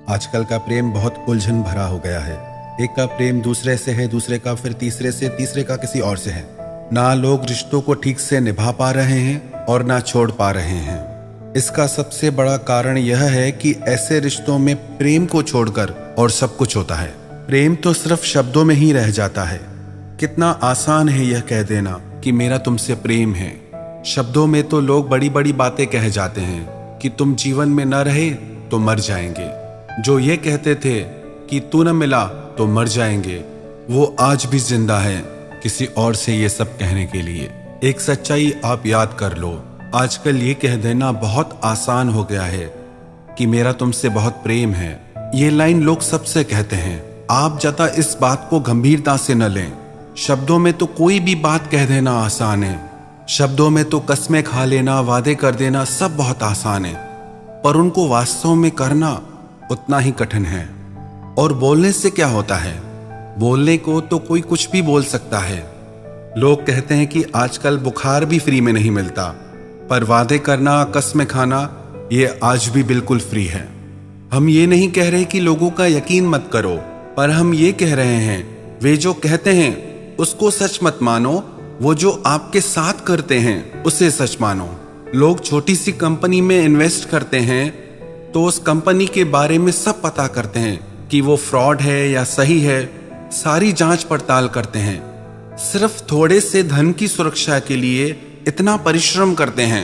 आजकल का प्रेम बहुत उलझन भरा हो गया है। एक का प्रेम दूसरे से है, दूसरे का फिर तीसरे से, तीसरे का किसी और से है। ना लोग रिश्तों को ठीक से निभा पा रहे हैं और ना छोड़ पा रहे हैं। इसका सबसे बड़ा कारण यह है कि ऐसे रिश्तों में प्रेम को छोड़कर और सब कुछ होता है। प्रेम तो सिर्फ शब्दों में ही रह जाता है। कितना आसान है यह कह देना कि मेरा तुमसे प्रेम है। शब्दों में तो लोग बड़ी बड़ी बातें कह जाते हैं कि तुम जीवन में न रहे तो मर जाएंगे। जो ये कहते थे कि तू न मिला तो मर जाएंगे, वो आज भी जिंदा है किसी और से ये सब कहने के लिए। एक सच्चाई आप याद कर लो, आजकल ये कह देना बहुत आसान हो गया है कि मेरा तुमसे बहुत प्रेम है। ये लाइन लोग सबसे कहते हैं। आप ज्यादा इस बात को गंभीरता से न लें। शब्दों में तो कोई भी बात कह देना आसान है। शब्दों में तो कस्में खा लेना, वादे कर देना सब बहुत आसान है, पर उनको वास्तव में करना उतना ही कठिन है। और बोलने से क्या होता है? बोलने को तो कोई कुछ भी बोल सकता है। लोग कहते हैं कि आजकल बुखार भी फ्री में नहीं मिलता, पर वादे करना, कस्में खाना ये आज भी बिल्कुल फ्री है। हम ये नहीं कह रहे कि लोगों का यकीन मत करो, पर हम ये कह रहे हैं वे जो कहते हैं उसको सच मत मानो, वो जो आपके साथ करते हैं उसे सच मानो। लोग छोटी सी कंपनी में इन्वेस्ट करते हैं तो उस कंपनी के बारे में सब पता करते हैं कि वो फ्रॉड है या सही है, सारी जांच पड़ताल करते हैं। सिर्फ थोड़े से धन की सुरक्षा के लिए इतना परिश्रम करते हैं,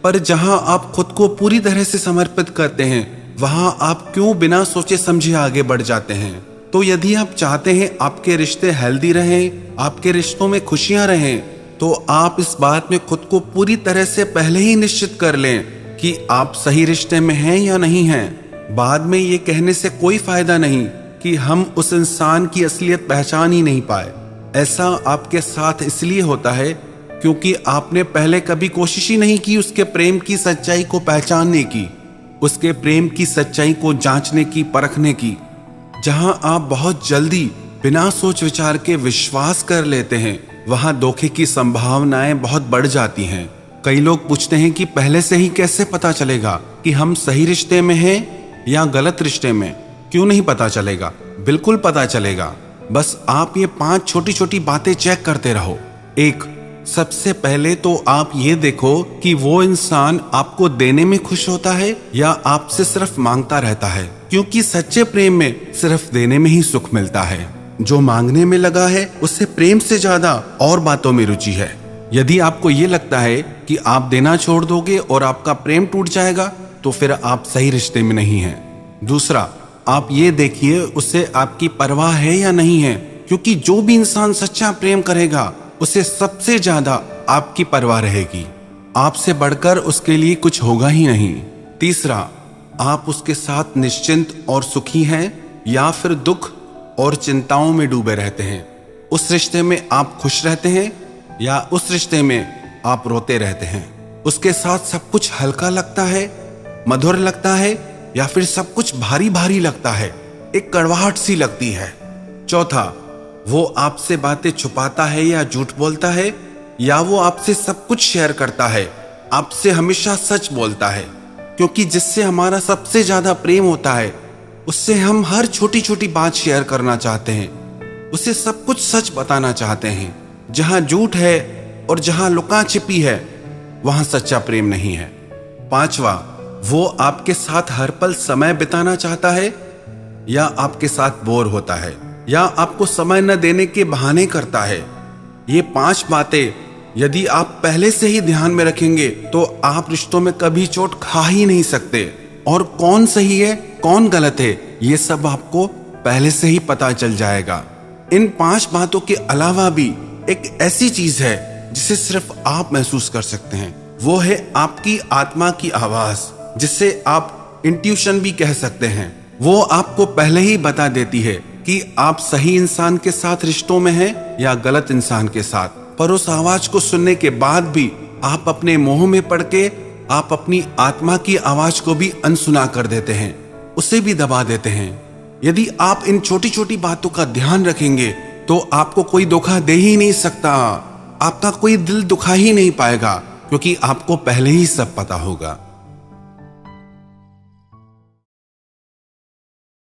पर जहां आप खुद को पूरी तरह से समर्पित करते हैं वहां आप क्यों बिना सोचे समझे आगे बढ़ जाते हैं। तो यदि आप चाहते हैं आपके रिश्ते हेल्दी रहें, आपके रिश्तों में खुशियां रहें, तो आप इस बात में खुद को पूरी तरह से पहले ही निश्चित कर लें कि आप सही रिश्ते में हैं या नहीं हैं। बाद में ये कहने से कोई फायदा नहीं कि हम उस इंसान की असलियत पहचान ही नहीं पाए। ऐसा आपके साथ इसलिए होता है क्योंकि आपने पहले कभी कोशिश ही नहीं की उसके प्रेम की सच्चाई को पहचानने की, उसके प्रेम की सच्चाई को जांचने की, परखने की। जहां आप बहुत जल्दी बिना सोच विचार के विश्वास कर लेते हैं, वहां धोखे की संभावनाएं बहुत बढ़ जाती हैं। कई लोग पूछते हैं कि पहले से ही कैसे पता चलेगा कि हम सही रिश्ते में हैं या गलत रिश्ते में। क्यों नहीं पता चलेगा? बिल्कुल पता चलेगा। बस आप ये 5 छोटी छोटी बातें चेक करते रहो। 1, सबसे पहले तो आप ये देखो कि वो इंसान आपको देने में खुश होता है या आपसे सिर्फ मांगता रहता है, क्योंकि सच्चे प्रेम में सिर्फ देने में ही सुख मिलता है। जो मांगने में लगा है उससे प्रेम से ज्यादा और बातों में रुचि है। यदि आपको ये लगता है कि आप देना छोड़ दोगे और आपका प्रेम टूट जाएगा, तो फिर आप सही रिश्ते में नहीं हैं। दूसरा, आप ये देखिए उसे आपकी परवाह है या नहीं है, क्योंकि जो भी इंसान सच्चा प्रेम करेगा उसे सबसे ज्यादा आपकी परवाह रहेगी। आपसे बढ़कर उसके लिए कुछ होगा ही नहीं। तीसरा, आप उसके साथ निश्चिंत और सुखी हैं या फिर दुख और चिंताओं में डूबे रहते हैं। उस रिश्ते में आप खुश रहते हैं या उस रिश्ते में आप रोते रहते हैं। उसके साथ सब कुछ हल्का लगता है, मधुर लगता है, या फिर सब कुछ भारी भारी लगता है, एक कड़वाहट सी लगती है। चौथा, वो आपसे बातें छुपाता है या झूठ बोलता है, या वो आपसे सब कुछ शेयर करता है, आपसे हमेशा सच बोलता है। क्योंकि जिससे हमारा सबसे ज्यादा प्रेम होता है उससे हम हर छोटी छोटी बात शेयर करना चाहते हैं, उसे सब कुछ सच बताना चाहते हैं। जहां झूठ है और जहां लुका छिपी है वहां सच्चा प्रेम नहीं है। 5वां, वो आपके साथ हर पल समय बिताना चाहता है या आपके साथ बोर होता है या आपको समय न देने के बहाने करता है। ये 5 बातें यदि आप पहले से ही ध्यान में रखेंगे तो आप रिश्तों में कभी चोट खा ही नहीं सकते। और कौन सही है कौन गलत है ये सब आपको पहले से ही पता चल जाएगा। इन 5 बातों के अलावा भी एक ऐसी चीज है जिसे सिर्फ आप महसूस कर सकते हैं, वो है आपकी आत्मा की आवाज, जिसे आप इंट्यूशन भी कह सकते हैं। वो आपको पहले ही बता देती है कि आप सही इंसान के साथ रिश्तों में हैं या गलत इंसान के साथ। पर उस आवाज को सुनने के बाद भी आप अपने मोह में पड़ के आप अपनी आत्मा की आवाज को भी अनसुना कर देते हैं, उसे भी दबा देते हैं। यदि आप इन छोटी छोटी बातों का ध्यान रखेंगे तो आपको कोई धोखा दे ही नहीं सकता, आपका कोई दिल दुखा ही नहीं पाएगा, क्योंकि आपको पहले ही सब पता होगा।